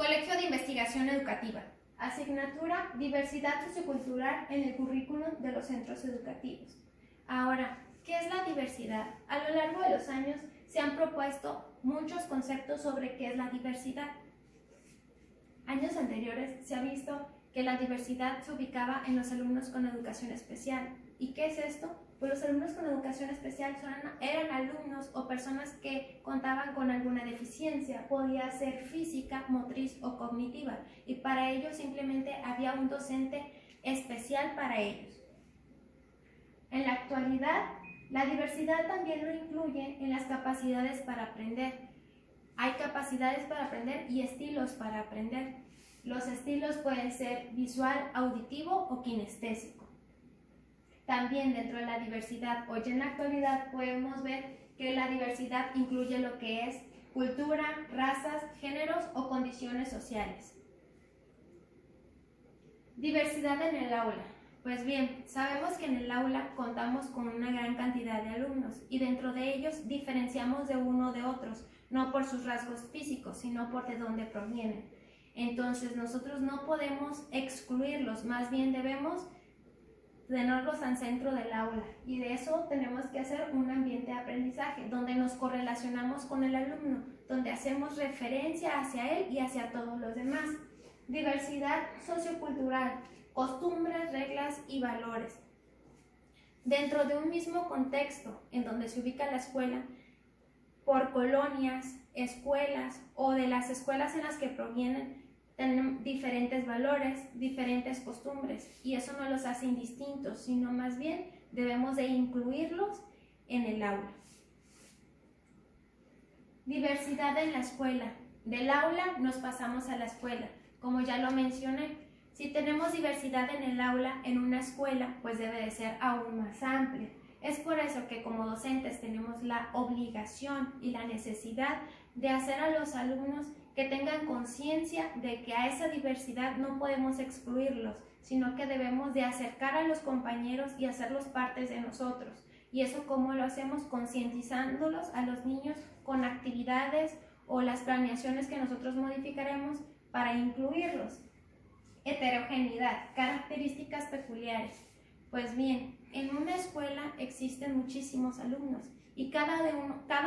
Colegio de Investigación Educativa. Asignatura Diversidad Sociocultural en el currículum de los centros educativos. Ahora, ¿qué es la diversidad? A lo largo de los años se han propuesto muchos conceptos sobre qué es la diversidad. Años anteriores se ha visto que la diversidad se ubicaba en los alumnos con educación especial. ¿Y qué es esto? Pues los alumnos con educación especial eran alumnos o personas que contaban con alguna deficiencia, podía ser física, motriz o cognitiva, y para ello simplemente había un docente especial para ellos. En la actualidad, la diversidad también lo incluye en las capacidades para aprender. Hay capacidades para aprender y estilos para aprender. Los estilos pueden ser visual, auditivo o kinestésico. También dentro de la diversidad, hoy en la actualidad podemos ver que la diversidad incluye lo que es cultura, razas, géneros o condiciones sociales. Diversidad en el aula. Pues bien, sabemos que en el aula contamos con una gran cantidad de alumnos y dentro de ellos diferenciamos de uno de otros, no por sus rasgos físicos, sino por de dónde provienen. Entonces nosotros no podemos excluirlos, más bien debemos tenerlos al centro del aula, y de eso tenemos que hacer un ambiente de aprendizaje donde nos correlacionamos con el alumno, donde hacemos referencia hacia él y hacia todos los demás. Diversidad sociocultural, costumbres, reglas y valores. Dentro de un mismo contexto en donde se ubica la escuela, por colonias, escuelas o de las escuelas en las que provienen, tienen diferentes valores, diferentes costumbres, y eso no los hace indistintos, sino más bien debemos de incluirlos en el aula. Diversidad en la escuela. Del aula nos pasamos a la escuela. Como ya lo mencioné, si tenemos diversidad en el aula, en una escuela, pues debe de ser aún más amplia. Es por eso que como docentes tenemos la obligación y la necesidad de hacer a los alumnos que tengan conciencia de que a esa diversidad no podemos excluirlos, sino que debemos de acercar a los compañeros y hacerlos partes de nosotros. Y eso, ¿cómo lo hacemos? Concientizándolos a los niños con actividades o las planeaciones que nosotros modificaremos para incluirlos. Heterogeneidad, características peculiares. Pues bien, en una escuela existen muchísimos alumnos y cada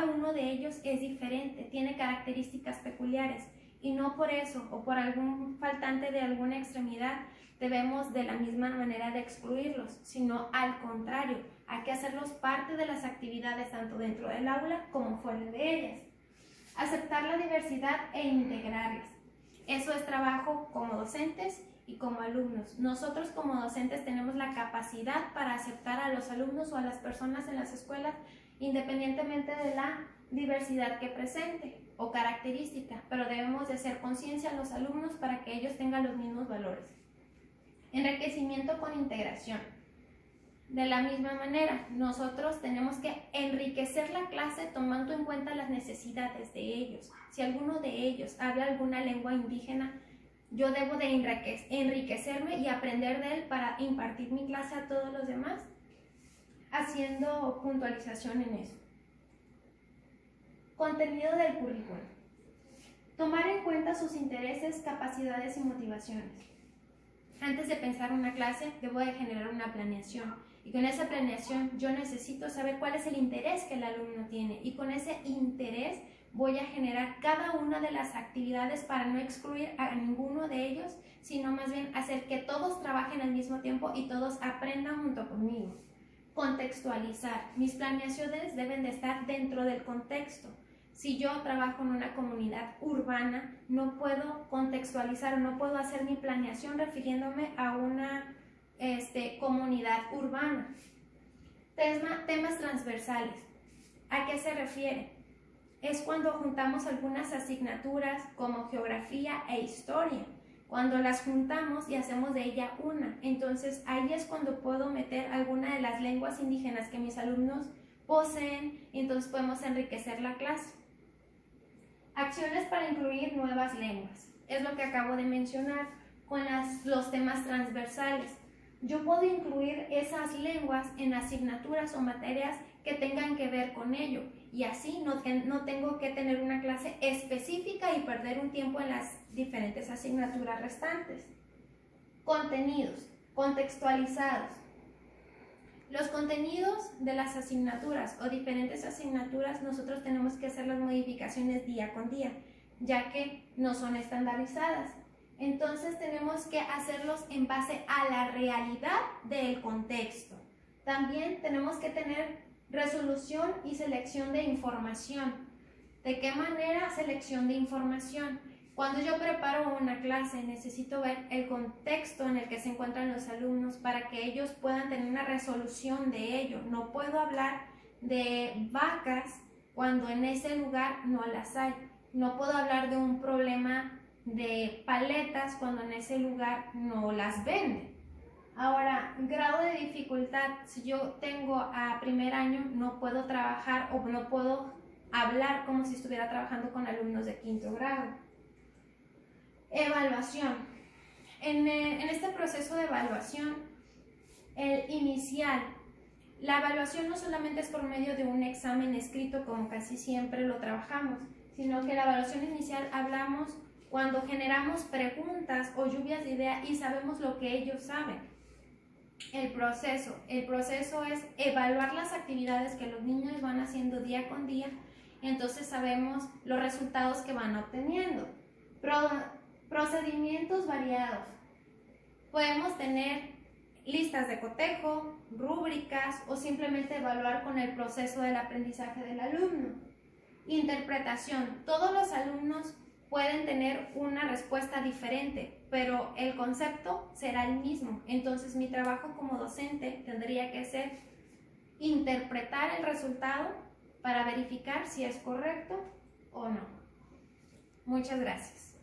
uno de ellos es diferente, tiene características peculiares, y no por eso o por algún faltante de alguna extremidad debemos de la misma manera de excluirlos, sino al contrario, hay que hacerlos parte de las actividades tanto dentro del aula como fuera de ellas. Aceptar la diversidad e integrarlas. Eso es trabajo como docentes y como alumnos. Nosotros como docentes tenemos la capacidad para aceptar a los alumnos o a las personas en las escuelas independientemente de la diversidad que presente o característica, pero debemos de hacer conciencia a los alumnos para que ellos tengan los mismos valores. Enriquecimiento con integración. De la misma manera, nosotros tenemos que enriquecer la clase tomando en cuenta las necesidades de ellos. Si alguno de ellos habla alguna lengua indígena, yo debo de enriquecerme y aprender de él para impartir mi clase a todos los demás, haciendo puntualización en eso. Contenido del currículum. Tomar en cuenta sus intereses, capacidades y motivaciones. Antes de pensar una clase, debo de generar una planeación. Y con esa planeación yo necesito saber cuál es el interés que el alumno tiene. Y con ese interés voy a generar cada una de las actividades para no excluir a ninguno de ellos, sino más bien hacer que todos trabajen al mismo tiempo y todos aprendan junto conmigo. Contextualizar. Mis planeaciones deben de estar dentro del contexto. Si yo trabajo en una comunidad urbana, no puedo contextualizar, no puedo hacer mi planeación refiriéndome a una comunidad urbana. Temas transversales. ¿A qué se refiere? Es cuando juntamos algunas asignaturas como geografía e historia. Cuando las juntamos y hacemos de ella una, entonces ahí es cuando puedo meter alguna de las lenguas indígenas que mis alumnos poseen y entonces podemos enriquecer la clase. Acciones para incluir nuevas lenguas. Es lo que acabo de mencionar con los temas transversales. Yo puedo incluir esas lenguas en asignaturas o materias que tengan que ver con ello y así no tengo que tener una clase específica y perder un tiempo en las diferentes asignaturas restantes. Contenidos, contextualizados. Los contenidos de las asignaturas o diferentes asignaturas nosotros tenemos que hacer las modificaciones día con día, ya que no son estandarizadas. Entonces tenemos que hacerlos en base a la realidad del contexto. También tenemos que tener resolución y selección de información. ¿De qué manera selección de información? Cuando yo preparo una clase necesito ver el contexto en el que se encuentran los alumnos para que ellos puedan tener una resolución de ello. No puedo hablar de vacas cuando en ese lugar no las hay. No puedo hablar de un problema de paletas cuando en ese lugar no las venden. Ahora, grado de dificultad. Si yo tengo a primer año, no puedo trabajar o no puedo hablar como si estuviera trabajando con alumnos de quinto grado. Evaluación. En este proceso de evaluación, el inicial, la evaluación no solamente es por medio de un examen escrito como casi siempre lo trabajamos, sino que la evaluación inicial hablamos cuando generamos preguntas o lluvias de ideas y sabemos lo que ellos saben. El proceso es evaluar las actividades que los niños van haciendo día con día, y entonces sabemos los resultados que van obteniendo. Procedimientos variados. Podemos tener listas de cotejo, rúbricas o simplemente evaluar con el proceso del aprendizaje del alumno. Interpretación. Todos los alumnos pueden tener una respuesta diferente, pero el concepto será el mismo. Entonces mi trabajo como docente tendría que ser interpretar el resultado para verificar si es correcto o no. Muchas gracias.